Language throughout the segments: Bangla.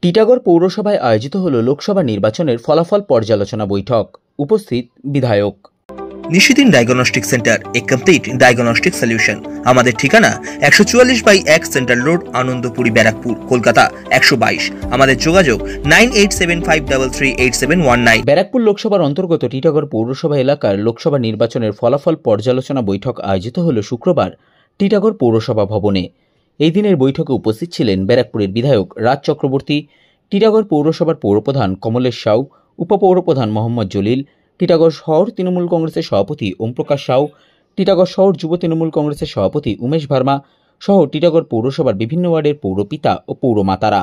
টিটাগড় পৌরসভায় আয়োজিত হল লোকসভা নির্বাচনের ফলাফল পর্যালোচনা বৈঠক। উপস্থিত বিধায়ক। নিশিদিন ডায়াগনস্টিক সেন্টার, এ কমপ্লিট ডায়াগনস্টিক সলিউশন। আমাদের ঠিকানা 144/1 সেন্ট্রাল রোড, আনন্দপুরি, ব্যারাকপুর, কলকাতা 122। আমাদের যোগাযোগ 9875338719। ব্যারাকপুর লোকসভার অন্তর্গত টিটাগড় পৌরসভা এলাকার লোকসভা নির্বাচনের ফলাফল পর্যালোচনা বৈঠক আয়োজিত হল শুক্রবার টিটাগড় পৌরসভা ভবনে। এই দিনের বৈঠকে উপস্থিত ছিলেন ব্যারাকপুরের বিধায়ক রাজ চক্রবর্তী, টিটাগড় পৌরসভার পৌরপ্রধান কমলেশ সাউ, উপপৌরপ্রধান মোহাম্মদ জলিল, টিটাগড় শহর তৃণমূল কংগ্রেসের সভাপতি ওমপ্রকাশ সাউ, টিটাগড় শহর যুব তৃণমূল কংগ্রেসের সভাপতি উমেশ ভার্মা সহ টিটাগড় পৌরসভার বিভিন্ন ওয়ার্ডের পৌরপিতা ও পৌরমাতারা।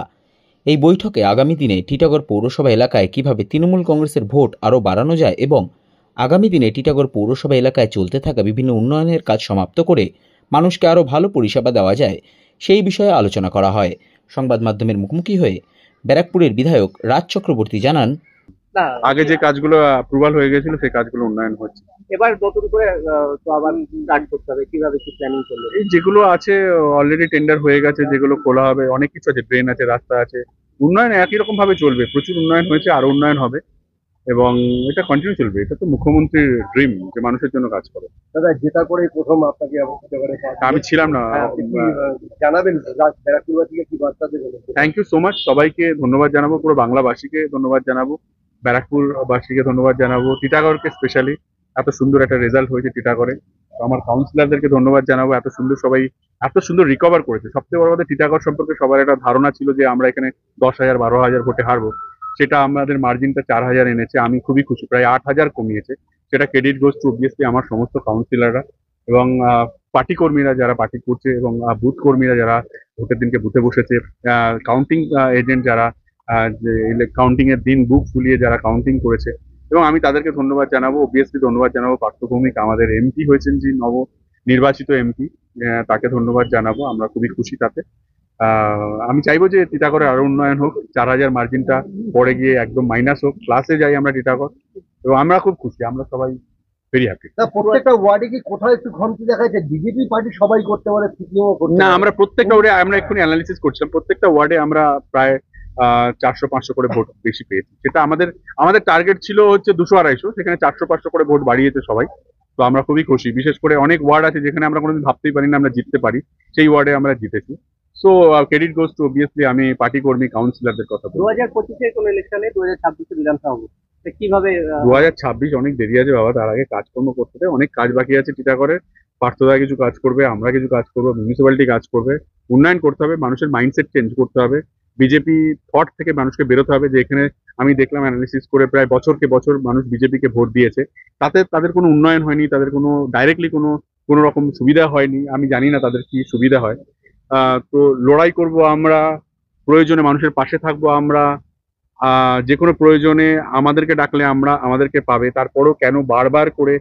এই বৈঠকে আগামী দিনে টিটাগড় পৌরসভা এলাকায় কিভাবে তৃণমূল কংগ্রেসের ভোট আরও বাড়ানো যায় এবং আগামী দিনে টিটাগড় পৌরসভা এলাকায় চলতে থাকা বিভিন্ন উন্নয়নের কাজ সমাপ্ত করে মানুষকে আরও ভালো পরিষেবা দেওয়া যায় সেই বিষয়ে আলোচনা করা হয়। সংবাদ মাধ্যমের মুখোমুখি হয়ে ব্যারাকপুরের বিধায়ক রাজ চক্রবর্তী জানান, আগে যে কাজগুলো অ্যাপ্রুভাল হয়ে গেছিল সেই কাজগুলো উন্নয়ন হচ্ছে। এবার নতুন করে তো আবার স্টার্ট করতে হবে, কিভাবে কি প্ল্যানিং করলে? এই যেগুলো আছে অলরেডি টেন্ডার হয়ে গেছে, যেগুলো খোলা হবে, অনেক কিছু আছে, ড্রেন আছে, রাস্তা আছে, উন্নয়ন একই রকম ভাবে চলবে। প্রচুর উন্নয়ন হয়েছে, আরো উন্নয়ন হবে এবং এটা কন্টিনিউ চলবে। এটা তো মুখ্যমন্ত্রীর ড্রিম যে মানুষের জন্য কাজ করে। দাদা, জেতা করে প্রথম আপনাকে আমি ছিলাম না, জানাবেন ব্যারাকপুরবাসীকে কি বার্তা দেবেন? Thank you so much. সবাইকে ধন্যবাদ জানাবো, পুরো বাংলাবাসীকে ধন্যবাদ জানাবো, ব্যারাকপুরবাসীকে ধন্যবাদ জানাবো, টিটাগড়কে স্পেশালি। এত সুন্দর একটা রেজাল্ট হয়েছে টিটাগড়ে। আমার কাউন্সিলরদেরকে ধন্যবাদ জানাবো, এত সুন্দর সবাই এত সুন্দর রিকভার করেছে। সবচেয়ে বড় কথা, টিটাগড় সম্পর্কে সবার একটা ধারণা ছিল যে আমরা এখানে 10,000 12,000 ভোটে হারবো। সেটা আমাদের মার্জিনটা 4,000 এনেছে। আমি খুবই খুশি, প্রায় 8,000 কমিয়েছে। সেটা ক্রেডিট গোজ টু অবভিয়াসলি আমার সমস্ত কাউন্সিলররা এবং পার্টি কর্মীরা যারা পার্টি করছে এবং বুথ কর্মীরা যারা ভোটের দিনকে বুথে বসেছে, কাউন্টিং এজেন্ট যারা কাউন্টিং এর দিন বুক ফুলিয়ে যারা কাউন্টিং করেছে, এবং আমি তাদেরকে ধন্যবাদ জানাবো। অবভিয়াসলি ধন্যবাদ জানাবো পার্থ ভৌমিক, আমাদের এমপি হয়েছেন, যে নব নির্বাচিত এমপি, তাকে ধন্যবাদ জানাবো। আমরা খুবই খুশি তাতে। আমি চাইবো যে টিটাগড়ে আরো উন্নয়ন হোক, 4,000 মার্জিনটা পরে গিয়ে একদম মাইনাস হোক, ক্লাসে যাই আমরা টিটাগড়, এবং আমরা খুব খুশি, আমরা সবাই ভেরি হ্যাপি। প্রত্যেকটা ওয়ার্ডে কি কোথাও একটু ঘমতি দেখা যাচ্ছে? বিজেপি পার্টি সবাই করতে পারে, না, আমরা প্রত্যেকটা ওয়ার্ডে আমরা এক্ষুনি অ্যানালিসিস করছিলাম, প্রত্যেকটা ওয়ার্ডে আমরা প্রায় 400-500 করে ভোট বেশি পেয়েছি। সেটা আমাদের টার্গেট ছিল হচ্ছে 200-250, সেখানে 400-500 করে ভোট বাড়িয়েছে সবাই। তো আমরা খুবই খুশি। বিশেষ করে অনেক ওয়ার্ড আছে যেখানে আমরা কোনোদিন ভাবতেই পারি না আমরা জিততে পারি, সেই ওয়ার্ডে আমরা জিতেছি। So credit goes to obviously আমি পার্টি কর্মী কাউন্সিলরদের কথা বলবো। 2025-এর কোন ইলেকশনে 2026-এ বিধানসভা হবে, কিভাবে? 2026 অনেক দেরি আছে বাবা, তার আগে কাজকর্ম করতে হবে, অনেক কাজ বাকি আছে টিটাগড়ের। পার্থদা কিছু কাজ করবে, আমরা কিছু কাজ করবো, মিউনিসিপ্যালিটি কাজ করবে, উন্নয়ন করতে হবে, মানুষের মাইন্ডসেট চেঞ্জ করতে হবে, বিজেপি থট থেকে মানুষকে বেরোতে হবে। যে এখানে আমি দেখলাম অ্যানালিসিস করে প্রায় বছরকে বছর মানুষ বিজেপিকে ভোট দিয়েছে, তাতে তাদের কোনো উন্নয়ন হয়নি, তাদের কোনো ডাইরেক্টলি কোনো রকম সুবিধা হয়নি। আমি জানি না তাদের কি সুবিধা হয়। তো লড়াই করব আমরা, প্রয়োজনে মানুষের পাশে থাকবো আমরা, যে কোনো প্রয়োজনে আমাদেরকে ডাকলে আমাদেরকে পাবে। তারপরও কেন বারবার করে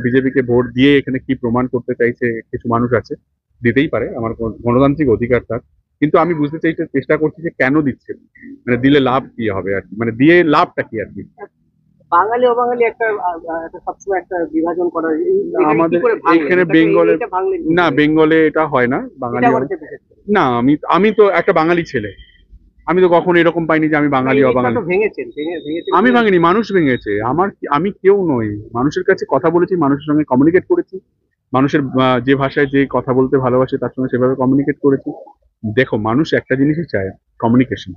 বিজেপিকে ভোট দিয়ে এখানে কি প্রমাণ করতে চাইছে? কিছু মানুষ আছে, দিতেই পারে, আমার গণতান্ত্রিক অধিকার তার, কিন্তু আমি বুঝতে চেষ্টা করছি যে কেন দিচ্ছে, মানে দিলে লাভ কি হবে আর কি, মানে দিয়ে লাভটা কি আর কি। বাঙালি অবাঙালি একটা সবসময় একটা বিভাজন করা আমাদের এখানে বেঙ্গলে এটা হয় না। বাঙালি না, আমি তো একটা বাঙালি ছেলে, আমি তো কখনো এরকম পাইনি যে আমি বাঙালি অবাঙালি। আমি ভাঙিনি, মানুষ ভেঙেছে। আমি কেউ নই, মানুষের কাছে কথা বলেছি, মানুষের সঙ্গে কমিউনিকেট করেছি, মানুষের যে ভাষায় যে কথা বলতে ভালোবাসে তার সঙ্গে সেভাবে কমিউনিকেট করেছি। দেখো, মানুষ একটা জিনিসই চায়, কমিউনিকেশন।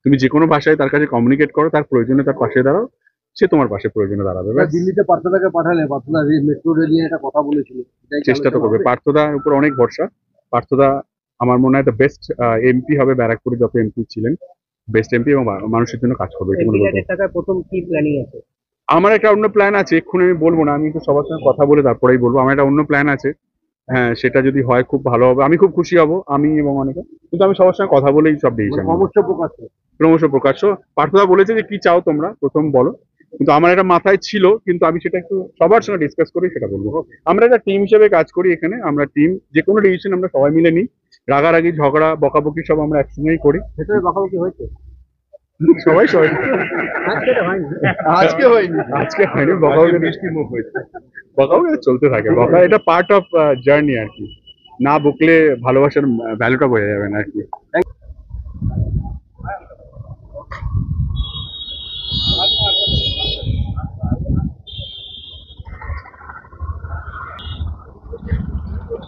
তুমি যে কোনো ভাষায় তার কাছে কমিউনিকেট করো, তার প্রয়োজনে তার পাশে দাঁড়াও, সে তোমার পাশে প্রয়োজনে দাঁড়াবে। দিল্লিতে পার্থদাকে পাঠালে, পার্থদা মেট্রো রেল নিয়ে একটা কথা বলেছিল, চেষ্টা তো করবে। পার্থদার উপর অনেক ভরসা। পার্থদা আমার মনে হয় বেস্ট এমপি হবে, ব্যারাকপুরে যত এমপি ছিলেন বেস্ট এমপি, এবং মানুষের জন্য কাজ করবে। প্রথম কি প্ল্যানিং আছে? আমার একটা অন্য প্ল্যান আছে, এক্ষুনি আমি বলবো না, আমি একটু সবার সঙ্গে কথা বলে তারপরেই বলবো। আমার একটা অন্য প্ল্যান আছে, হ্যাঁ, সেটা যদি হয় খুব ভালো হবে, আমি খুব খুশি হব, আমি এবং অনেকে। কিন্তু আমি সবার সঙ্গে কথা বলেই সব ডিসিশন। ক্রমশ প্রকাশ্য। পার্থদা বলেছে যে কি চাও তোমরা, প্রথম বলো, কিন্তু আমার একটা মাথায় ছিল, কিন্তু আমি সেটা একটু সবার সঙ্গে ডিসকাস করি, সেটা বলবো। আমরা একটা টিম হিসেবে কাজ করি এখানে, আমরা টিম, যে কোনো ডিসিশন আমরা সবাই মিলে নিই, রাগারাগি ঝগড়া বকাবকি সব আমরা একসঙ্গেই করি। ভেতরে বকাবকি হয়েছে? সবাই আজকে হয়নি, বকাবকি মিষ্টি মুখ হয়েছে, বকাবকি চলতে থাকে, বকা এটা পার্ট অফ জার্নি আর কি। না বকলে ভালোবাসার ভ্যালুটা বোঝা যাবে না আর কি।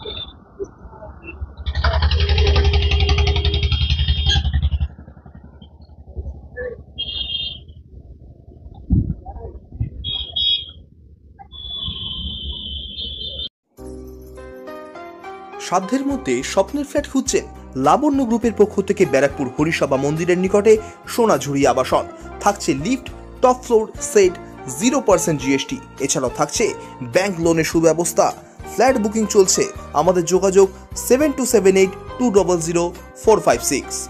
সাধ্যের মধ্যে স্বপ্নের ফ্ল্যাট খুঁজছেন? লাবণ্য গ্রুপের পক্ষ থেকে ব্যারাকপুর হরিসভা মন্দিরের নিকটে সোনাঝুরি আবাসন। থাকছে lift, top floor, set, 0% GST। এছাড়াও থাকছে ব্যাংক লোনের সুব্যবস্থা। ফ্ল্যাট বুকিং চলছে। আমাদের যোগাযোগ 7278 200 456।